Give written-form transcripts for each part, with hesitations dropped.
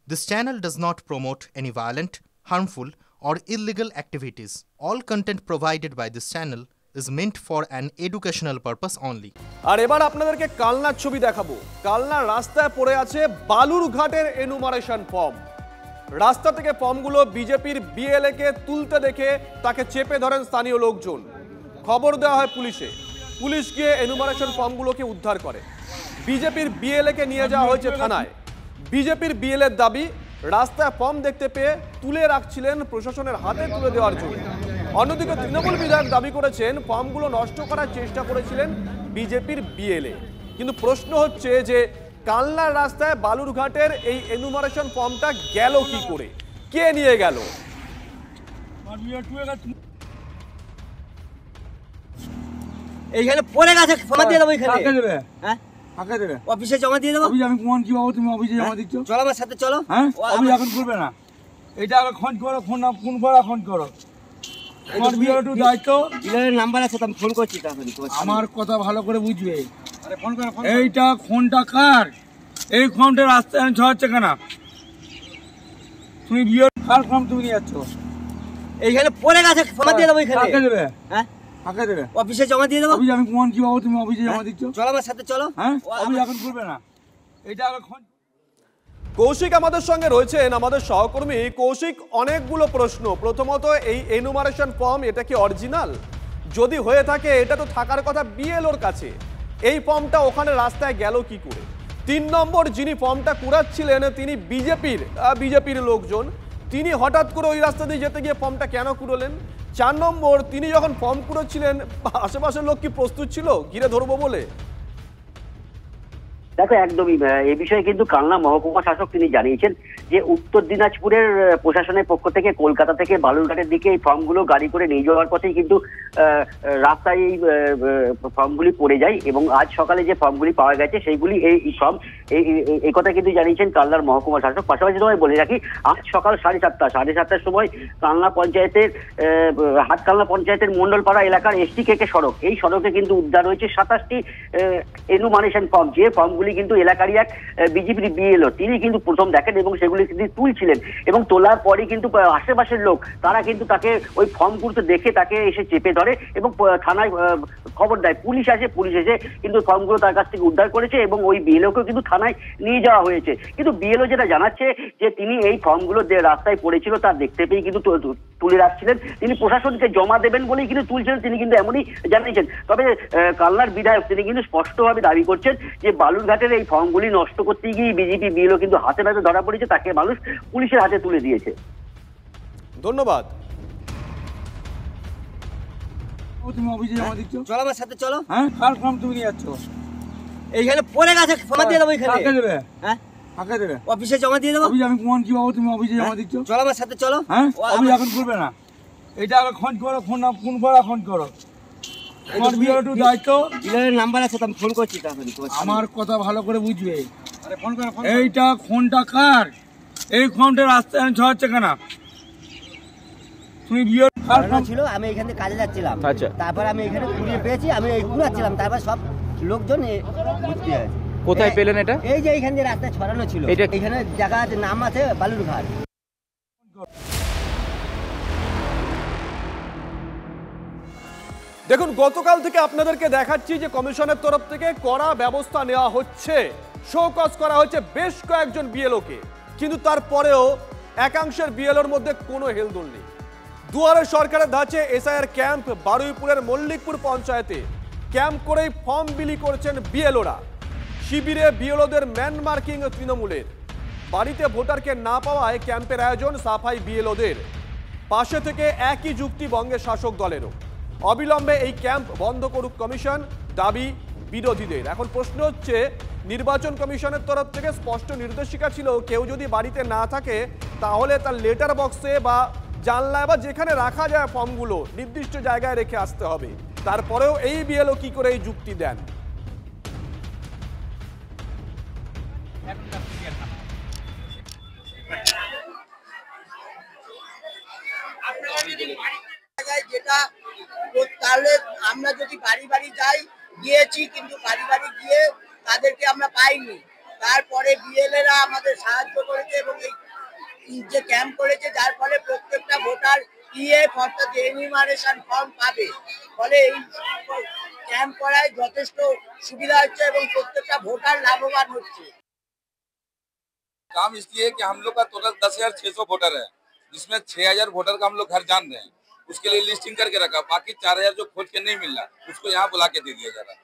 This channel does not promote any violent, harmful, or illegal activities. All content provided by this channel is meant for an educational purpose only. আর এবার আপনাদেরকে কালনার ছবি দেখাবো। কালনার রাস্তায় পড়ে আছে বালুরঘাটের enumeration form. রাস্তা থেকে ফর্মগুলো বিজেপির বিএলএ কে তুলতে দেখে তাকে চেপে ধরেন স্থানীয় লোকজন। খবর দেওয়া হয় পুলিশে। পুলিশ গিয়ে এনুমারেশন ফর্মগুলোকে উদ্ধার করে। বিজেপির বিএলএ কে নিয়ে যাওয়া হয়েছে থানায়। বিজেপির বিএলএর দাবি রাস্তায় ফর্ম দেখতে পেয়ে তুলে রাখছিলেন প্রশাসনের হাতে তুলে দেওয়ার জন্য। অন্যদিকে তৃণমূল বিধায়ক দাবি করেছেন ফর্মগুলো নষ্ট করার চেষ্টা করেছিলেন বিজেপির বিএলএ। কিন্তু প্রশ্ন হচ্ছে যে কালনার রাস্তায় বালুরঘাটের এই এনুমারেশন ফর্মটা গেল কি করে, কে নিয়ে গেল? এইখানে পড়ে গেছে, জমা দিয়ে দেবো। এখানে হ্যাঁ কাকে দেবে? অফিসে জমা দিয়ে দেবো। আমি কোন কি বাবু তুমি অফিসে জমা দিচ্ছ? চলো আমার সাথে চলো। হ্যাঁ আমি এখন করবে না, এটা আগে খোঁজ করো, ফোন করো, ফোন করো। আমার বিএলও দায়িত্ব, বিএলএর নাম্বার আছে, আমি ফোন করছি। তাড়াতাড়ি আমার কথা ভালো করে বুঝবে। আরে ফোন করো। এইটা ফোনটা কার? এই ফোনটা রাস্তায় ছড়াচ্ছে কেন? তুমি বিএল কার ফর্ম তুমি নিয়ে যাচ্ছ? এইখানে পড়ে গেছে, জমা দিয়ে দেবো। এখানে কাকে দেবে? হ্যাঁ কাকে দেবে? অফিসে জমা দিয়ে দেবো। আমি কোন কি বাবু তুমি অফিসে জমা দিচ্ছ? চলো আমার সাথে চলো। হ্যাঁ আমি এখন করবে না, এটা আগে খোঁজ। কৌশিক আমাদের সঙ্গে রয়েছেন, আমাদের সহকর্মী। কৌশিক, অনেকগুলো প্রশ্ন। প্রথমত, এই এনুমারেশন ফর্ম এটা কি অরিজিনাল? যদি হয়ে থাকে এটা তো থাকার কথা বিএলওর কাছে, এই ফর্মটা ওখানে রাস্তায় গেল কি করে? 3 নম্বর, যিনি ফর্মটা কুড়াচ্ছিলেন তিনি বিজেপির লোকজন, তিনি হঠাৎ করে ওই রাস্তা দিয়ে যেতে গিয়ে ফর্মটা কেন কুড়োলেন? 4 নম্বর, তিনি যখন ফর্ম কুড়োচ্ছিলেন আশেপাশের লোক কি প্রস্তুত ছিল ঘিরে ধরবো বলে? দেখো, একদমই এই বিষয়ে কিন্তু কালনা মহকুমা শাসক তিনি জানিয়েছেন যে উত্তর দিনাজপুরের প্রশাসনের পক্ষ থেকে কলকাতা থেকে বালুরঘাটের দিকে এই ফর্মগুলো গাড়ি করে নিয়ে যাওয়ার পথেই কিন্তু রাস্তায় এই ফর্মগুলি পড়ে যায় এবং আজ সকালে যে ফর্মগুলি পাওয়া গেছে সেইগুলি এই ফর্ম, এই কথা কিন্তু জানিয়েছেন কালনার মহকুমা শাসক। পাশাপাশি তোমায় বলে রাখি, আজ সকাল 7:30 সময় কালনা পঞ্চায়েতের হাটকালনা পঞ্চায়েতের মন্ডলপাড়া এলাকার STKK সড়ক, এই সড়কে কিন্তু উদ্ধার হয়েছে 27টি এনুমারেশন ফর্ম। যে ফর্মগুলি কিন্তু এলাকারই এক বিজেপির বিএলও তিনি কিন্তু প্রথম দেখেন এবং সেগুলি তিনি তুলছিলেন এবং তোলার পরে কিন্তু আশেপাশের লোক তারা কিন্তু তাকে ওই ফর্মগুলোতে দেখে তাকে এসে চেপে ধরে এবং থানায় খবর দেয়। পুলিশ এসে কিন্তু ফর্মগুলো তার কাছ থেকে উদ্ধার করেছে এবং ওই বিএলওকে কিন্তু থানায় নিয়ে যাওয়া হয়েছে। কিন্তু বিএলও যেটা জানাচ্ছে যে তিনি এই ফর্মগুলো যে রাস্তায় পড়েছিল তা দেখতে পেয়ে কিন্তু তুলে রাখছিলেন, তিনি প্রশাসনকে জমা দেবেন বলেই কিন্তু তুলছিলেন, তিনি কিন্তু এমনই জানিয়েছেন। তবে কালনার বিধায়ক তিনি কিন্তু স্পষ্টভাবে দাবি করছেন যে বালুরঘাটের এই ফর্মগুলি নষ্ট করতে গিয়ে বিজেপি বিএলও কিন্তু হাতে নাতে ধরা পড়েছে, তাকে মানুষ পুলিশের হাতে তুলে দিয়েছে। ধন্যবাদ। তুমি অফিসে জমা দিচ্ছ? চলো আমার সাথে চলো। হ্যাঁ কার ফর্ম তুমি নিয়ে যাচ্ছ? এইখানে পড়ে গেছে, জমা দিয়ে দেবো। এখানে কাকে দেবে? হ্যাঁ কাকে দেবে? অফিসে জমা দিয়ে দেবো। আমি কোন কি বাবু তুমি অফিসে জমা দিচ্ছ? চলো আমার সাথে চলো। হ্যাঁ আমি এখন করবে না, এটা আগে খোঁজ করো, ফোন করো। আমার বিএলও দায়িত্ব, বিএলএর নাম্বার আছে, আমি ফোন করছি। তাড়াতাড়ি আমার কথা ভালো করে বুঝবে। আরে ফোন করো। এইটা ফোনটা কার? এই ফোনটা রাস্তায় ছড়াচ্ছে কেন? তুমি বিএল কার ফোন ছিল? আমি এখান থেকে কাজে যাচ্ছিলাম, তারপর আমি এখানে কুড়িয়ে পেয়েছি, আমি এই ঘুরাচ্ছিলাম, তারপর সব লোকজন বুঝতে আছে। কোথায় পেলেন এটা? এই যে এইখান দিয়ে রাস্তায় ছড়ানো ছিল, এখানে জায়গা আছে, নাম আছে বালুরঘাট। দেখুন, গতকাল থেকে আপনাদেরকে দেখাচ্ছি যে কমিশনের তরফ থেকে কড়া ব্যবস্থা নেওয়া হচ্ছে, শোকজ করা হচ্ছে বেশ কয়েকজন বিএলওকে, কিন্তু তারপরেও একাংশের বিএলওর মধ্যে কোনো হেলদোল নেই। দুয়ারে সরকারের ধাঁচে এসআইআর ক্যাম্প বারুইপুরের মল্লিকপুর পঞ্চায়েতে ক্যাম্প করেই ফর্ম বিলি করছেন বিএলওরা। শিবিরে বিএলওদের ম্যান মার্কিং তৃণমূলের, বাড়িতে ভোটারকে না পাওয়ায় ক্যাম্পের আয়োজন সাফাই বিএলওদের। পাশে থেকে একই যুক্তি বঙ্গের শাসক দলেরও। অবিলম্বে এই ক্যাম্প বন্ধ করুক কমিশন, দাবি বিরোধীদের। এখন প্রশ্ন হচ্ছে, নির্বাচন কমিশনের তরফ থেকে স্পষ্ট নির্দেশিকা ছিল কেউ যদি বাড়িতে না থাকে তাহলে তার লেটার বক্সে বা জানলায় বা যেখানে রাখা যায় ফর্মগুলো নির্দিষ্ট জায়গায় রেখে আসতে হবে। তারপরেও এই বিএলও কি করে এই যুক্তি দেন? যেটা তাহলে আমরা যদি বাড়ি বাড়ি যাই, গিয়েছি কিন্তু বাড়ি গিয়ে তাদেরকে আমরা পাইনি। তারপরে বিএলএরা আমাদের সাহায্য করেছে এবং এই যে ক্যাম্প করেছে, যার ফলে প্রত্যেকটা ভোটার ইএফ অর্থাৎ এনিমারেশন ফর্ম পাবে। ফলে এই ক্যাম্প করায় যথেষ্ট সুবিধা হচ্ছে এবং প্রত্যেকটা ভোটার লাভবান হচ্ছে। काम इसलिए कि हम लोग का टोटल 10,600 वोटर है, जिसमें 6,000 वोटर का हम लोग घर जान रहे हैं, उसके लिए लिस्टिंग करके रखा। बाकी 4,000 जो खोज के नहीं मिल रहा उसको यहाँ बुला के दे दिया जा रहा है।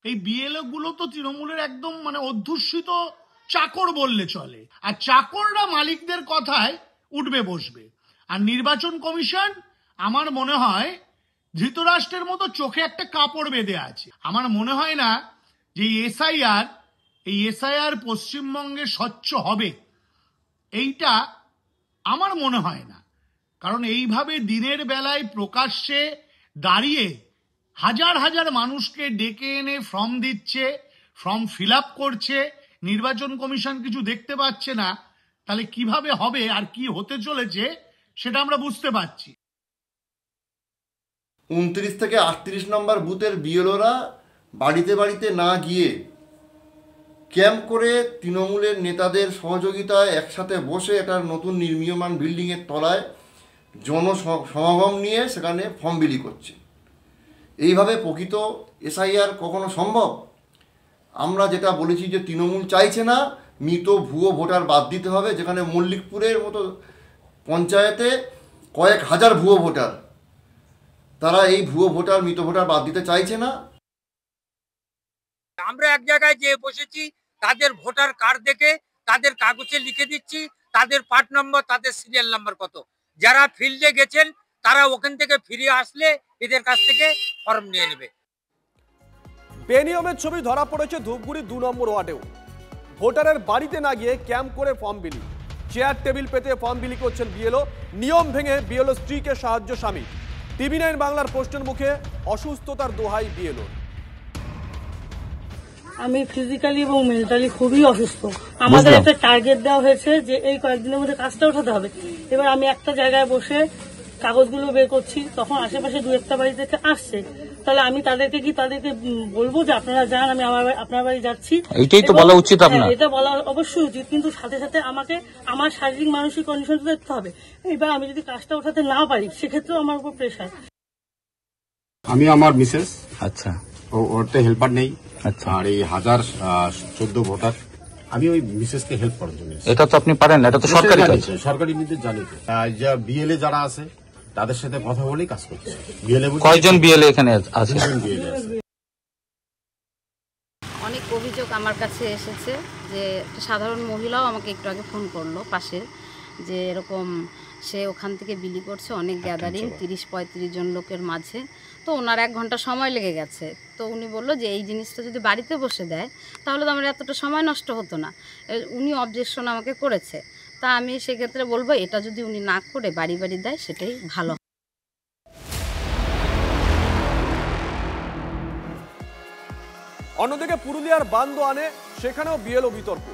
এই বিএলও গুলো তো তৃণমূলের একদম মানে অধ্যুষিত চাকর বললে চলে, আর চাকররা মালিকদের কথায় উঠবে বসবে। আর নির্বাচন কমিশন আমার মনে হয় ধৃতরাষ্ট্রের মতো চোখে একটা কাপড় বেঁধে আছে। আমার মনে হয় না যে এই এসআইআর পশ্চিমবঙ্গে স্বচ্ছ হবে, এইটা আমার মনে হয় না। কারণ এইভাবে দিনের বেলায় প্রকাশ্যে দাঁড়িয়ে হাজার হাজার মানুষকে ডেকে এনে ফর্ম দিচ্ছে, ফর্ম ফিল আপ করছে, নির্বাচন কমিশন কিছু দেখতে পাচ্ছে না, তাহলে কিভাবে হবে আর কি হতে চলেছে সেটা আমরা বুঝতে পারছি। 29 থেকে 38 নম্বর বুথের বিএলওরা বাড়িতে বাড়িতে না গিয়ে ক্যাম্প করে তৃণমূলের নেতাদের সহযোগিতায় একসাথে বসে একটা নতুন নির্মীয়মান বিল্ডিংয়ের তলায় জনসমাগম নিয়ে সেখানে ফর্ম বিলি করছে। এইভাবে প্রকৃত এসআইআর কখনো সম্ভব? আমরা যেটা বলেছি যে তৃণমূল চাইছে না মৃত ভুয়ো ভোটার বাদ দিতে হবে, যেখানে মল্লিকপুরের মতো পঞ্চায়েতে কয়েক হাজার ভুয়ো ভোটার, তারা এই ভুয়ো ভোটার মৃত ভোটার বাদ দিতে চাইছে না। আমরা এক জায়গায় যে বসেছি, তাদের ভোটার কার্ড দেখে তাদের কাগজে লিখে দিচ্ছি তাদের পার্ট নম্বর, তাদের সিরিয়াল নাম্বার কত। যারা ফিল্ডে গেছেন তারা ওখান থেকে ফিরে আসলে এদের কাছ থেকে ফর্ম নিয়ে নেবে। বেনিয়মের ছবি ধরা পড়েছে ধূপগুড়ি 2 নম্বর ওয়ার্ডেও। ভোটারের বাড়িতে না গিয়ে ক্যাম্প করে ফর্ম বিলি, চেয়ার টেবিল পেতে ফর্ম বিলি করছেন বিএলও। নিয়ম ভেঙে বিএলও স্ত্রীকে সাহায্য স্বামী। টিভি9 বাংলার প্রশ্নের মুখে অসুস্থতার দোহাই বিএলও। আমি ফিজিক্যালি এবং মেন্টালি খুবই অসুস্থ। আমাদের একটা টার্গেট দেওয়া হয়েছে যে এই কয়েকদিনের মধ্যে কাজটা উঠাতে হবে। এবার আমি একটা জায়গায় বসে কাগজগুলো বের করছি, তখন আশেপাশে 2-1টা বাড়ি থেকে আসছে। তাহলে আমি তাদেরকে বলবো যে আপনারা যান, আমি আপনার বাড়ি যাচ্ছি, এটাই তো বলা উচিত আপনার। এটা বলা অবশ্যই উচিত, কিন্তু সাথে সাথে আমাকে আমার শারীরিক মানসিক কন্ডিশন দেখতে হবে। এবার আমি যদি কাজটা উঠাতে না পারি সেক্ষেত্রেও আমার উপর প্রেশার। আমি আমার মিসেস, আচ্ছা, ওরতে হেল্পার নেই, আচ্ছা, আর এই 1014 ভোটার, আমি ওই মিসেসকে হেল্প করার জন্য। এটা তো আপনি পারেন না, এটা তো সরকারি কাজ। সরকারি নীতি জানি তো, যা বিএলএ যারা আছে তাদের সাথে কথা বলেই কাজ করছে। বিএলএ কয়জন বিএলএ এখানে আছে? অনেক অভিযোগ আমার কাছে এসেছে যে একটা সাধারণ মহিলাও আমাকে একটু আগে ফোন করলো পাশের, যে এরকম সে ওখান থেকে বিলি করছে অনেক গ্যাদারিং 30-35 জন লোকের মাঝে, তো ওনার 1 ঘন্টা সময় লেগে গেছে। তো উনি বললো যে এই জিনিসটা যদি বাড়িতে বসে দেয় তাহলে তো আমার এতটা সময় নষ্ট হতো না। উনি অবজেকশন আমাকে করেছে, তা আমি সেক্ষেত্রে বলবো এটা যদি উনি না করে বাড়ি বাড়ি দেয় সেটাই ভালো। অন্যদিকে পুরুলিয়ার বান্দোয়ানে সেখানেও বিএলও বিতর্ক।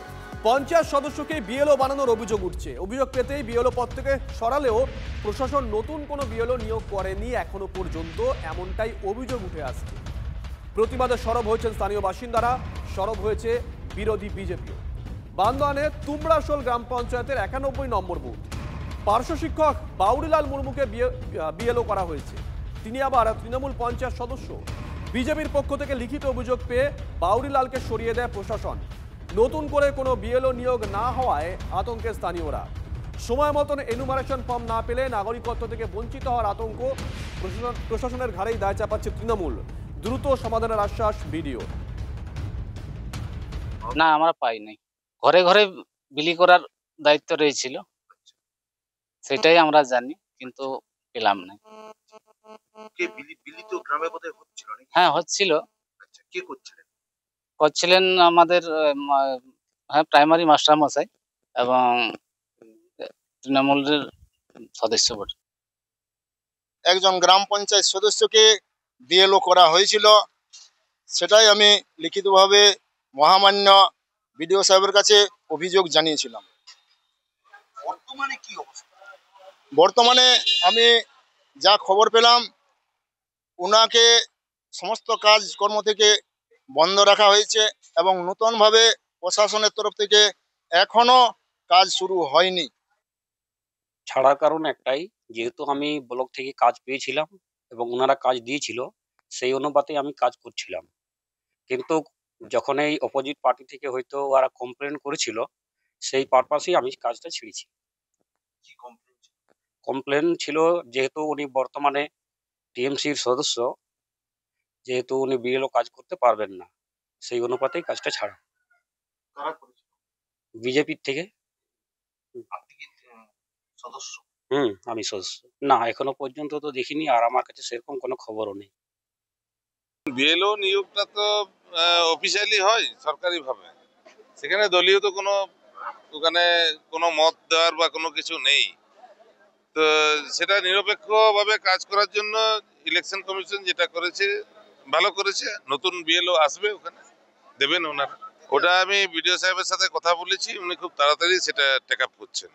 পঞ্চায়েত সদস্যকে বিএলও বানানোর অভিযোগ উঠছে। অভিযোগ পেতেই বিএলও পদ থেকে সরালেও প্রশাসন নতুন কোনো বিএলও নিয়োগ করেনি এখনো পর্যন্ত, এমনটাই অভিযোগ উঠে আসছে। প্রতিবাদে সরব হয়েছেন স্থানীয় বাসিন্দারা, সরব হয়েছে বিরোধী বিজেপিও। বান্দোয়ানে তুমড়াশোল গ্রাম পঞ্চায়েতের 91 নম্বর বুথ, পার্শ্ব শিক্ষক বাউরিলাল মুর্মুকে বিএলও করা হয়েছে। তিনি আবার তৃণমূল পঞ্চায়েত সদস্য। বিজেপির পক্ষ থেকে লিখিত অভিযোগ পেয়ে বাউরিলালকে সরিয়ে দেয় প্রশাসন। নতুন করে কোনো বিএলও নিয়োগ না হওয়ায় আতঙ্কে স্থানীয়রা। সময় মতন এনুমারেশন ফর্ম না পেলে নাগরিকত্ব থেকে বঞ্চিত হওয়ার আতঙ্ক। প্রশাসনের ঘাড়েই দায় চাপাচ্ছে তৃণমূল। দ্রুত সমাধানের আশ্বাস বিডিও। না, আমরা পাই নাই। ঘরে ঘরে বিলি করার দায়িত্ব রয়েছিল, সেটাই আমরা জানি, কিন্তু পেলাম না। হ্যাঁ, হচ্ছিল। করছিলেন আমাদের প্রাইমারি মাস্টার মশাই এবং তৃণমূলের সদস্য বটে। একজন গ্রাম পঞ্চায়েত সদস্যকে বিএলও করা হয়েছিল, সেটাই আমি লিখিতভাবে মহামান্য বিডিও সাহেবের কাছে অভিযোগ জানিয়েছিলাম। বর্তমানে কি অবস্থা? বর্তমানে আমি যা খবর পেলাম, ওনাকে সমস্ত কাজকর্ম থেকে বন্ধ রাখা হয়েছে এবং নতুনভাবে প্রশাসনের তরফ থেকে এখনো কাজ শুরু হয়নি। ছাড়ার কারণ একটাই, যেহেতু আমি ব্লক থেকে কাজ পেয়েছিলাম এবং ওনারা কাজ দিয়েছিল, সেই অনুপাতে আমি কাজ করছিলাম। কিন্তু যখন এই অপোজিট পার্টি থেকে হয়তো ওরা কমপ্লেন করেছিল, সেই পারপাসেই আমি কাজটা ছেড়েছি। কমপ্লেন ছিল যেহেতু উনি বর্তমানে টিএমসির সদস্য, যেহেতু উনি বিএলও কাজ করতে পারবেন না, সেই অনুপাতেই কাজটা ছাড়া। বিজেপির থেকে। আমি সদস্য না, এখনো পর্যন্ত তো দেখিনি, আর আমার কাছে সেরকম কোনো খবরও নেই। বিএলও নিয়োগটা তো অফিসিয়ালি হয় সরকারি ভাবে, সেখানে দলীয় তো ওখানে কোনো মত দেওয়ার বা কোনো কিছু নেই। তো সেটা নিরপেক্ষভাবে কাজ করার জন্য ইলেকশন কমিশন যেটা করেছে ভালো করেছে। নতুন বিএলও আসবে, ওখানে দেবেন ওনারা। ওটা আমি বিডিও সাহেবের সাথে কথা বলেছি, উনি খুব তাড়াতাড়ি সেটা টেক আপ করছেন।